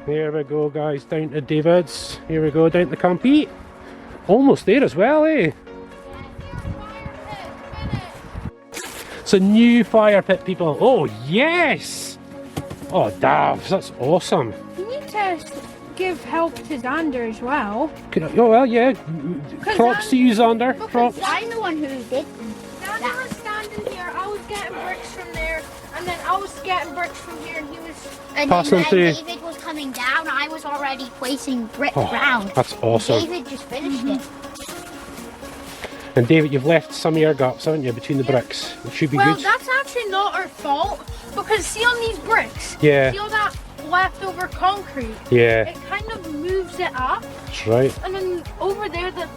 Here we go, guys, down to David's. Here we go, down to Campy. Almost there as well, eh? It's a new fire pit, people. Oh, yes! Oh, Davs, that's awesome. You need to give help to Xander as well. Oh, well, yeah. Props to you, Xander. Props. I'm the one who did Xander was standing here, I was getting bricks from there, and then I was getting bricks from here, and he was... And Passing then through. David was coming down, I was already placing bricks Oh, round. that's awesome. David just finished it. And David, you've left some air gaps, haven't you, between the bricks? It should be Well, good. that's actually not our fault, because see on these bricks, Yeah. see all that leftover concrete? Yeah, It kind of moves it up, that's right. and then over there the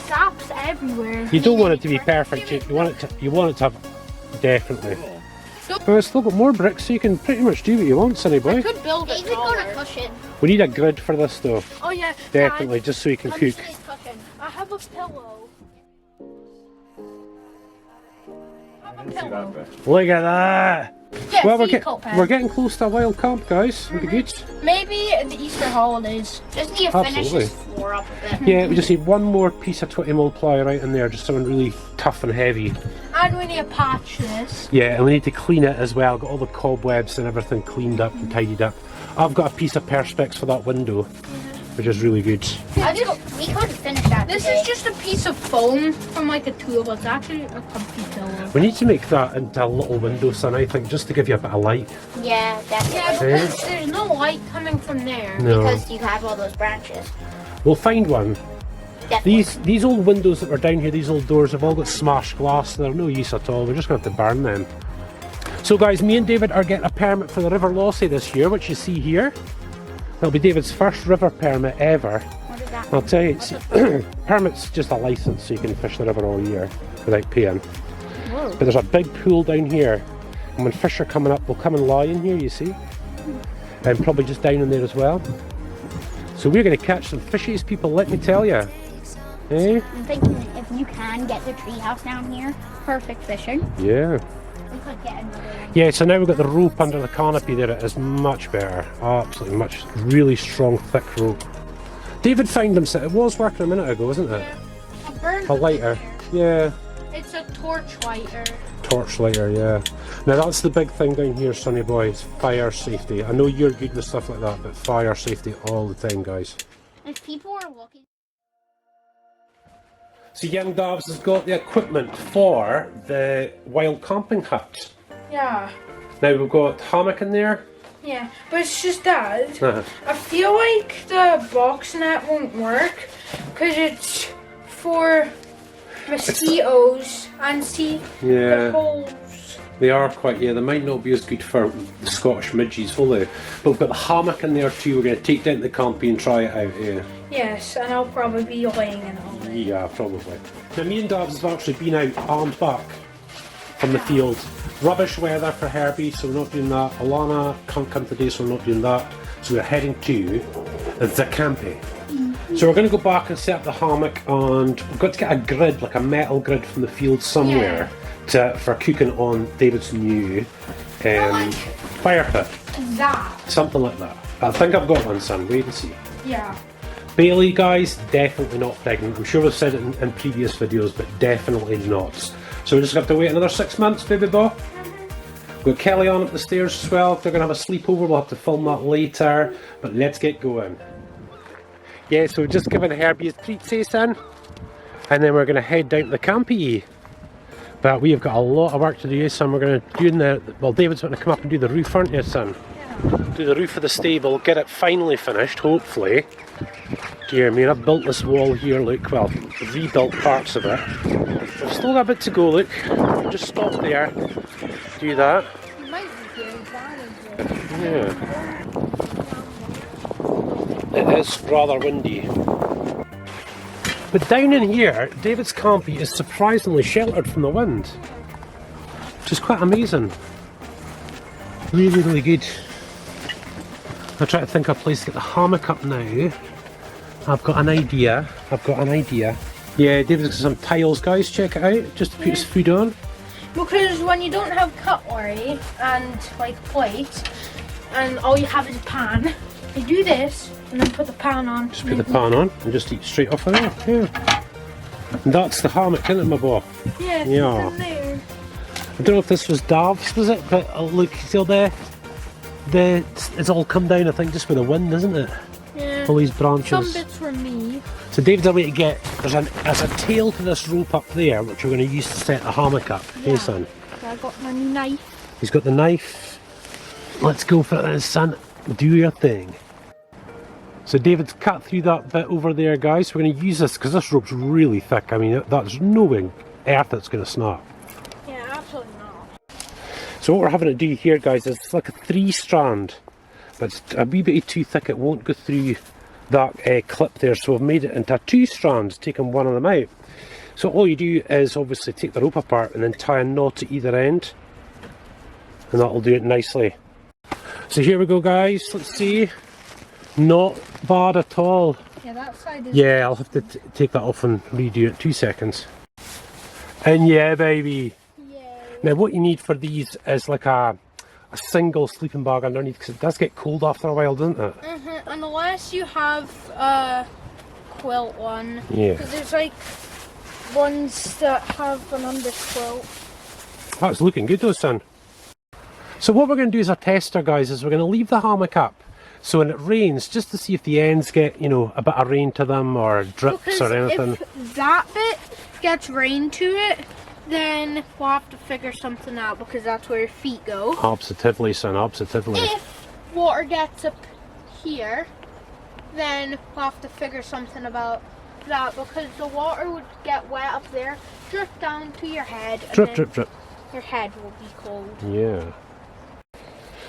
zaps everywhere. You don't want it to be perfect. You want it to have, definitely. Well, it's still got more bricks, so you can pretty much do what you want, sonny I boy. could build it David's gonna taller. push it. We need a grid for this though. Oh yeah, Definitely, just so you can cook. He's pushing. I have a pillow. I have a pillow. Look at that! Yeah, Well, see, we're getting close to a wild camp, guys. We'll be good. maybe the Easter holidays. Just need to finish Absolutely. this floor up a bit. Yeah, we just need one more piece of 20mm ply right in there, just something really tough and heavy. And we need to patch this. Yeah, and we need to clean it as well. Got all the cobwebs and everything cleaned up and tidied up. I've got a piece of perspex for that window, which is really good. We couldn't finish that This today. is just a piece of foam from like a tool. It's actually a comfy pillow. We need to make that into a little window, son, I think, just to give you a bit of light. Yeah, definitely. Yeah, because there's no light coming from there. No. Because you have all those branches. We'll find one. Definitely. These old windows that were down here, these old doors, have all got smashed glass. They're no use at all. We're just going to have to burn them. So guys, me and David are getting a permit for the River Lossy this year, which you see here. That'll be David's first river permit ever. What is that? I'll tell you, it's, permit's just a license so you can fish the river all year without paying. Whoa. But there's a big pool down here, and when fish are coming up, they'll come and lie in here, you see? And probably just down in there as well. So we're going to catch some fishies, people, let me tell you. Eh? I'm thinking if you can get the treehouse down here, perfect fishing. Yeah. We could get another one. Yeah, so now we've got the rope under the canopy there. It is much better. Absolutely much. Really strong, thick rope. David found them. It was working a minute ago, wasn't it? I burned A lighter. Yeah. It's a torch lighter. Torch lighter, yeah. Now that's the big thing down here, sonny boy. It's fire safety. I know you're good with stuff like that, but fire safety all the time, guys. If people are looking... So Young Dabs has got the equipment for the wild camping hut. Yeah. Now we've got hammock in there. Yeah, but it's just that. Uh-huh. I feel like the box net won't work because it's for mosquitoes and see Yeah. the holes. They are quite, yeah, they might not be as good for the Scottish midges, will they? But we've got the hammock in there too. We're going to take down to the campy and try it out, yeah. Yes, and I'll probably be laying in on it. Yeah, probably. Now me and Dabs have actually been out armed back from the field. Rubbish weather for Herbie, so we're not doing that. Alana can't come today, so we're not doing that. So we're heading to the campy. So we're going to go back and set up the hammock, and we've got to get a grid, like a metal grid from the field somewhere, for cooking on David's new fire pit. That. Something like that. I think I've got one, son. Wait and see. Yeah. Bailey, guys, definitely not pregnant. I'm sure we've said it in previous videos, but definitely not. So we just have to wait another 6 months, baby boy. We've got Kelly on up the stairs as well. If they're going to have a sleepover, we'll have to film that later. But let's get going. Yeah, so we've just given Herbie his treats, eh, son? And then we're going to head down to the campy. But we have got a lot of work to do, son. We're going to do well, David's going to come up and do the roof, aren't you, son? Yeah. Do the roof of the stable, get it finally finished, hopefully. Dear me, I've built this wall here, look, well, rebuilt parts of it. We've still got a bit to go, look. Just stop there, do that. Yeah. It is rather windy. But down in here, David's campy is surprisingly sheltered from the wind. Which is quite amazing. Really, really good. I try to think of a place to get the hammock up now. I've got an idea. Yeah, David's got some tiles, guys, check it out, just to put his food on. Because when you don't have cutlery and like plate, and all you have is a pan, You do this, and then put the pan on. Just put the pan on and just eat straight off of there. Yeah. And that's the hammock, isn't it, my boy? Yeah, it's Yeah. in there. I don't know if this was Dav's, was it? But look, see it's all come down, I think, just with the wind, isn't it? Yeah. All these branches. Some bits were me. So David's away to get, there's a tail to this rope up there, which we're going to use to set the hammock up. Yeah. Hey, son? I got my knife. He's got the knife. Let's go for it then, son. Do your thing. So David's cut through that bit over there, guys. We're going to use this because this rope's really thick. I mean, there's no way earth that's going to snap. Yeah, absolutely not. So what we're having to do here, guys, is it's like a 3-strand, but it's a wee bit too thick. It won't go through that clip there. So we've made it into 2 strands, taking one of them out. So all you do is obviously take the rope apart and then tie a knot at either end, and that'll do it nicely. So here we go, guys. Let's see. Not bad at all. Yeah, that side is... Yeah, I'll have to take that off and redo it. 2 seconds. And yeah, baby. Yay. Now what you need for these is like a single sleeping bag underneath, because it does get cold after a while, doesn't it? Unless you have a quilt one. Yeah. Because there's like ones that have an under quilt. That's looking good though, son. So what we're going to do as a tester, guys, is we're going to leave the hammock up. So when it rains, just to see if the ends get, you know, a bit of rain to them or drips Because or anything. if that bit gets rain to it, then we'll have to figure something out because that's where your feet go. Absolutely, son, absolutely. If water gets up here, then we'll have to figure something about that because the water would get wet up there, drip down to your head, and Drip, then drip, drip. your head will be cold. Yeah.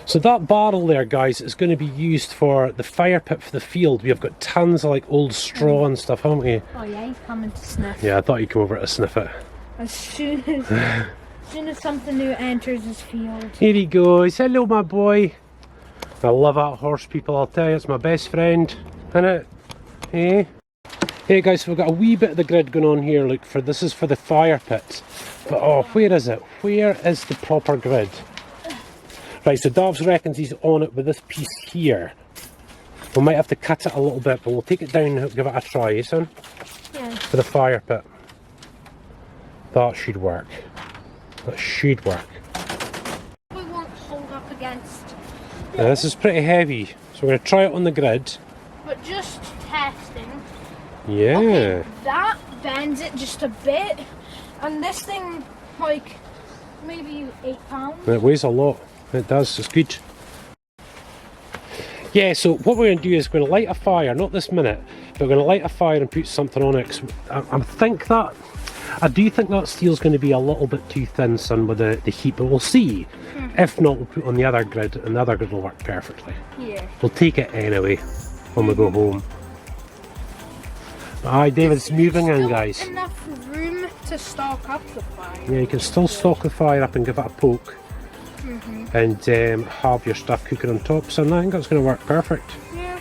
So that barrel there, guys, is going to be used for the fire pit for the field. We've got tons of like old straw and stuff, haven't we? Oh yeah, he's coming to sniff. Yeah, I thought you'd come over to sniff it. As soon as something new enters his field. Here he goes. Hello, my boy. I love that horse, people. I'll tell you, it's my best friend, isn't it? Hey, hey, guys. So we've got a wee bit of the grid going on here. Look, this is for the fire pit. But oh, where is it? Where is the proper grid? Right. So Davs reckons he's on it with this piece here. We might have to cut it a little bit, but we'll take it down and give it a try, eh, son? Yeah. For the fire pit. That should work. That should work. We won't hold up against. Now this is pretty heavy, so we're going to try it on the grid. But just testing. Yeah. Okay, that bends it just a bit, and this thing, like, maybe 8 pounds. It weighs a lot. It does. It's good. Yeah, so what we're going to do is we're going to light a fire, not this minute, but we're going to light a fire and put something on it. 'Cause I do think that steel's going to be a little bit too thin, son, with the heat, but we'll see. If not, we'll put it on the other grid, and the other grid will work perfectly. Yeah. We'll take it anyway when we go home. Aye, David's moving in, guys. Enough room to stock up the fire. Yeah, you can still stock the fire up and give it a poke. And have your stuff cooking on top, so I think that's going to work perfect. Yeah.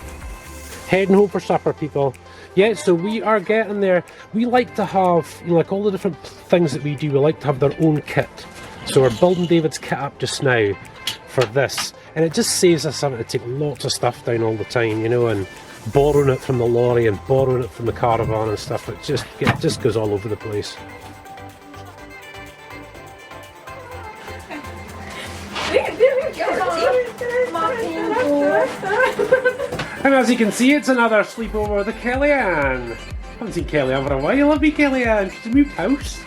Heading home for supper, people. Yeah, so we are getting there. We like to have, you know, like all the different things that we do, we like to have their own kit. So we're building David's kit up just now for this, and it just saves us having to take lots of stuff down all the time, you know, and borrowing it from the lorry and borrowing it from the caravan and stuff. It just goes all over the place. And as you can see, it's another sleepover with the Kellyanne. Haven't seen Kellyanne for a while, have we, Kellyanne? She's moved house.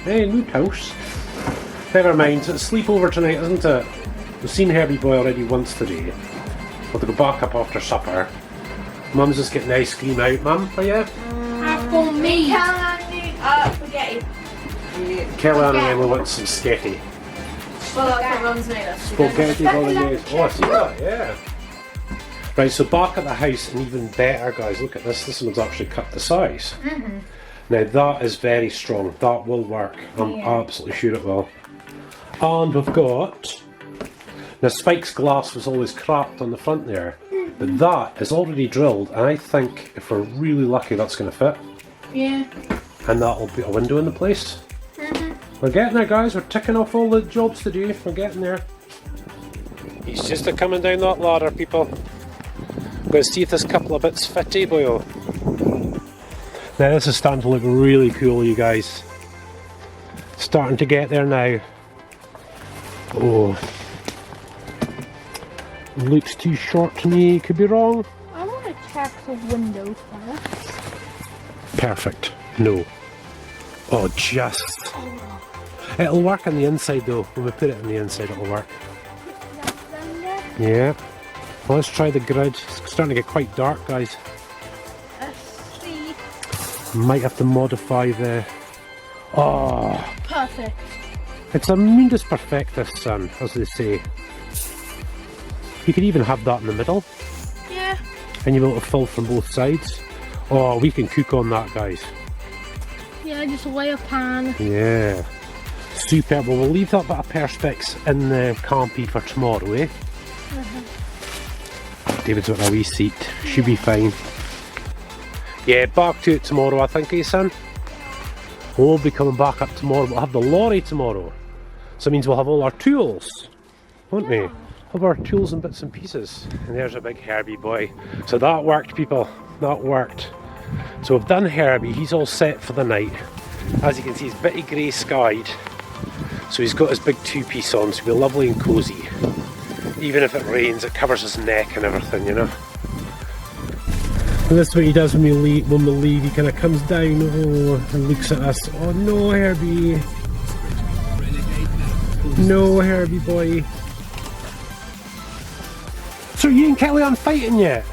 Hey, moved house. Never mind, it's sleepover tonight, isn't it? We've seen Herbie Boy already once today. We'll have to go back up after supper. Mum's just getting ice cream out, Mum, are you? Apple meat. Spaghetti. Kellyanne and Emma want some sketty. Well, that's what Mum's made us. Spaghetti bolognese. Oh, I see that, yeah. Right, so back at the house, and even better, guys, look at this. This one's actually cut to size. Now that is very strong. That will work. I'm absolutely sure it will. And we've got... Now Spike's glass was always cracked on the front there, but that is already drilled, and I think if we're really lucky that's going to fit. Yeah. And that'll put a window in the place. We're getting there, guys. We're ticking off all the jobs to do. We're getting there. He's just coming down that ladder, people. I'm going to see if this couple of bits fit, eh, boyo? Now this is starting to look really cool, you guys. Starting to get there now. Oh. Looks too short to me, could be wrong. I want to check the window first. Perfect. No. Oh, just. It'll work on the inside though. When we put it on the inside, it'll work. Yeah. Well, let's try the grid. It's starting to get quite dark, guys. Let's see. Might have to modify the... Oh, Perfect. it's a mundus perfectus, son, as they say. You could even have that in the middle, Yeah. and you'll be able to fill from both sides. Oh, we can cook on that, guys. Yeah, just lay a pan. Yeah. Superb. Well, we'll leave that bit of perspex in the campy for tomorrow, eh? David's got a wee seat. Should be fine. Yeah, back to it tomorrow, I think, eh, son? We'll be coming back up tomorrow. We'll have the lorry tomorrow. So it means we'll have all our tools, won't we? Have our tools and bits and pieces. And there's a big Herbie boy. So that worked, people. That worked. So we've done Herbie. He's all set for the night. As you can see, he's bitty grey skied. So he's got his big two-piece on, so it'll be lovely and cosy. Even if it rains, it covers his neck and everything, you know. And that's what he does when we leave. He kind of comes down, oh, and looks at us. Oh no, Herbie. No, Herbie boy. So you and Kelly aren't fighting yet?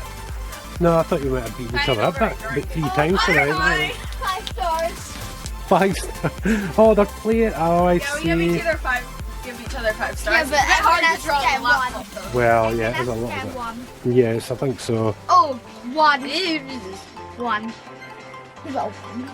No, I thought you might have beaten each other up about 3 times tonight. 5 stars. 5 stars. Oh, they're playing. Oh, I see. Yeah, we give each other 5 stars. Yeah, but it's hard everyone to draw has to the get laptop though. Well, yeah, That's there's a lot step of it. 1. Yes, I think so. Oh, 1. 1. Well, 1.